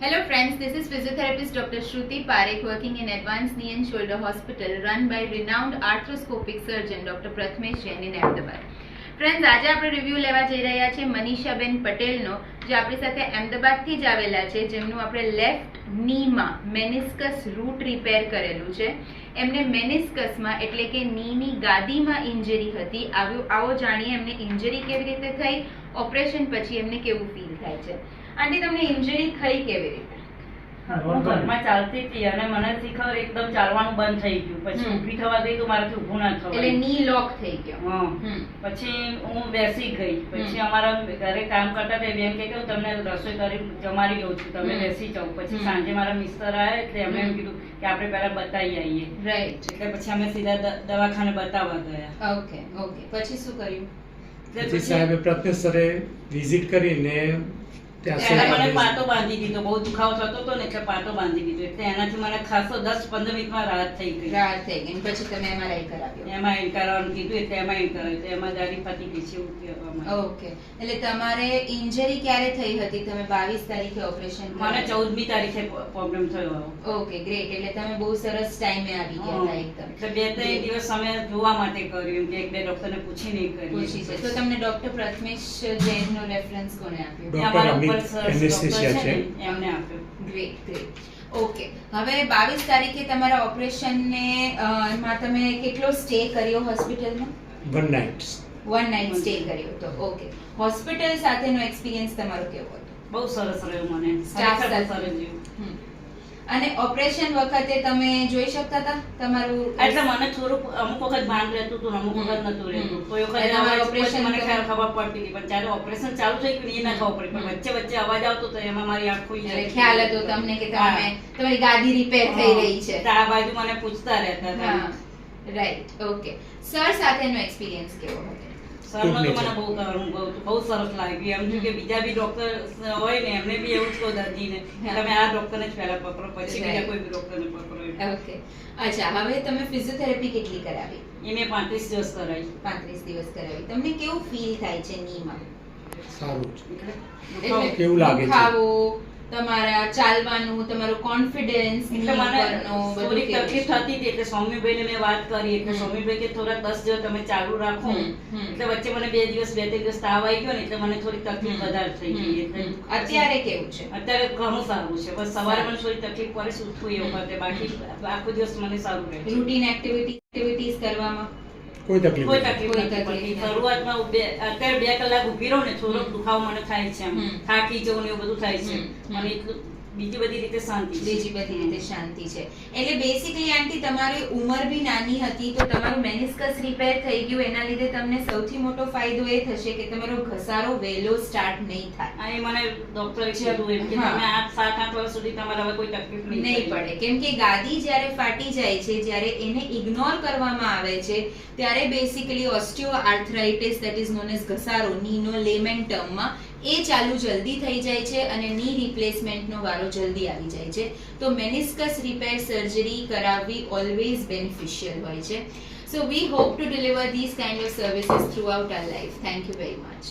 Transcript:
Hello friends, this is physiotherapist Dr. Shruti Parekh working in Advanced Knee and Shoulder Hospital run by renowned arthroscopic surgeon Dr. Prathmesh Jain in Ahmedabad. Friends, આજે આપણે review લેવા જઈ રહ્યા છે મનીષાબેન પટેલનો, જે આપણી સાથે અહેમદાબાદથી જ આવેલા છે, જેમનું આપણે લેફ્ટ નીમાં મેનિસ્કસ રૂટ રિપેર કરેલું છે. એમને મેનિસ્કસમાં એટલે કે નીની ગાદીમાં ઇન્જરી હતી. આવો જાણીએ એમને ઇન્જરી કેવી રીતે થઈ, ઓપરેશન પછી એમને કેવું ફીલ થાય છે. આંટી, તમને ઇન્જરી થઈ કેવી રીતે? હું ઘરમાં ચાલતી હતી અને મને શીખર એકદમ ચાલવાનું બંધ થઈ ગયું. પછી ઊભી થવા ગઈ તો મારાથી ઊભું ના થવાય, એટલે ની લોક થઈ ગયો. પછી હું બેસી ગઈ. પછી અમારા ઘરે કામ કરતા હતા બેન કે હું તમને રસોઈ કરી જમાડી દઉં છું, તમે બેસી જાઓ. પછી સાંજે મારા મિસ્ટર આવ્યા એટલે એમણે એમ કીધું કે આપણે પહેલા બતાવી આવીએ. રાઈટ. એટલે પછી અમે સીધા દવાખાને બતાવવા ગયા. Okay okay. પછી શું કર્યું? પછી સાહેબે પ્રથમેશ સરે વિઝિટ કરીને મને પાટો બાંધી દીધો. બહુ દુખાવો થતો હતો ને એટલે પાટો બાંધી દીધો. એટલે એનાથી મને ખાસો 10-15 મિનિટમાં રાહત થઈ ગઈ. પછી તમે એમઆરઆઈ કરાવ્યો? એમઆરઆઈ કરાવવાનું કીધું એટલે એમઆરઆઈ કરાવ્યું. તો એમાં ગાડી પતી ગઈ છે એવું કહેવામાં. ઓકે. એટલે તમારે ઇન્જરી ક્યારે થઈ હતી? તમે 22 તારીખે ઓપરેશન કર્યું? મને 14મી તારીખે પ્રોબ્લેમ થયો. Okay, great. એટલે તમે બહુ સરસ ટાઈમે આવી ગયા હતા એકદમ. એટલે 2-3 દિવસ અમે જોવા માટે કર્યું કે એક બે ડોક્ટરને પૂછીને કર્યું. પૂછી છે. તો તમને ડોક્ટર પ્રથમેશ જૈનનો રેફરન્સ કોને આપ્યો? ડોક્ટર એમને આપ્યો. Great great. ઓકે. હવે 22 તારીખે તમારા ઓપરેશનને માં તમે કેટલો સ્ટે કર્યો હોસ્પિટલમાં? 1 નાઇટ. 1 નાઇટ સ્ટે કર્યો. તો ઓકે, હોસ્પિટલ સાથેનો એક્સપિરિયન્સ તમારો કેવો હતો? બહુ સરસ રહ્યો. મને સ્ટાફ સરસ સાથે રહ્યું. અને ઓપરેશન વખતે તમે જોઈ શકતા હતા તમારું? એટલે મને થોડુંક અમુક વખત ભાન રહેતું હતું, અમુક વખત નતું રહેતું. કોઈ વખત ઓપરેશન મને ખબર પડતી હતી, પણ જ્યારે ઓપરેશન ચાલુ થઈ ગયું એ ના ખબર પડી. પણ વચ્ચે વચ્ચે અવાજ આવતો તો એમાં મારી આંખ ખુલી. ખ્યાલ હતો તમને કે તમારી ગાદી રિપેર થઈ રહી છે. આ બાજુ મને પૂછતા રહેતા હતા. રાઈટ. ઓકે. સર સાથેનો એક્સપિરિયન્સ કેવો હતો? સરનો તો મને બહુ સરસ લાગ્યું. એમ કે બીજા બી ડોક્ટર હોય ને એમને બી એવું જ કહો દર્દીને તમે આ ડોક્ટરને જ પહેલા પકડો, પછી બીજા કોઈ બી ડોક્ટરને પકડો. ઓકે. અચ્છા, હવે તમે ફિઝિયોથેરાપી કેટલી કરાવી? એ મેં 35 દિવસ કરાવી. 35 દિવસ કરાવી. તમને કેવું ફીલ થાય છે નીમાં? સારું એટલે કેવું લાગે છે? ખાવો, તમારા ચાલવાનું, તમારો કોન્ફિડન્સ, એટલે મને થોડી તકલીફ થતી હતી. એટલે સૌમ્યભાઈને મેં વાત કરી. એટલે સૌમ્યભાઈ કે થોડા 10 દિવસ તમે ચાલુ રાખો. એટલે વચ્ચે મને 2 દિવસ તાવ આવી ગયો ને એટલે મને થોડી તકલીફ વધારે થઈ ગઈ. એટલે અત્યારે કેવું છે? અત્યારે ઘણું સારું છે. બસ સવારે મને થોડી તકલીફ પડે છે ઉઠવું એ વખતે, બાકી આખો દિવસ મને સારું રહે. રૂટીન એક્ટિવિટીઝ કરવામાં કોઈ તકલીફ નથી પડતી. શરૂઆતમાં અત્યારે 2 કલાક ઊભી રહું ને થોડોક દુખાવો મને થાય છે, થાકી જવું ને એવું બધું થાય છે. અને એટલું બીજી બધી રીતે શાંતિ છે. એટલે બેસિકલી આંટી, તમારી ઉંમર બી નાની હતી તો તમારું મેનિસ્કસ રિપેર થઈ ગયું. એના લીધે તમને સૌથી મોટો ફાયદો એ થશે કે તમારો ઘસારો વહેલો સ્ટાર્ટ નહીં થાય. આ મને ડોક્ટરે કીધું એમ કે તમે 7-8 વર્ષ સુધી તમારે હવે કોઈ તકલીફ નહીં પડે. કેમ કે ગાદી જ્યારે ફાટી જાય છે, જ્યારે એને ઇગ્નોર કરવામાં આવે છે, ત્યારે basically osteoarthritis, that is known as ઘસારો, નીનો લેમેન ટર્મમાં, એ ચાલુ જલ્દી થઈ જાય છે અને ની રિપ્લેસમેન્ટનો વારો જલ્દી આવી જાય છે. તો મેનિસ્કસ રિપેર સર્જરી કરાવવી ઓલવેઝ બેનિફિશિયલ હોય છે. So we hope to deliver this kind of services throughout our life. Thank you very much.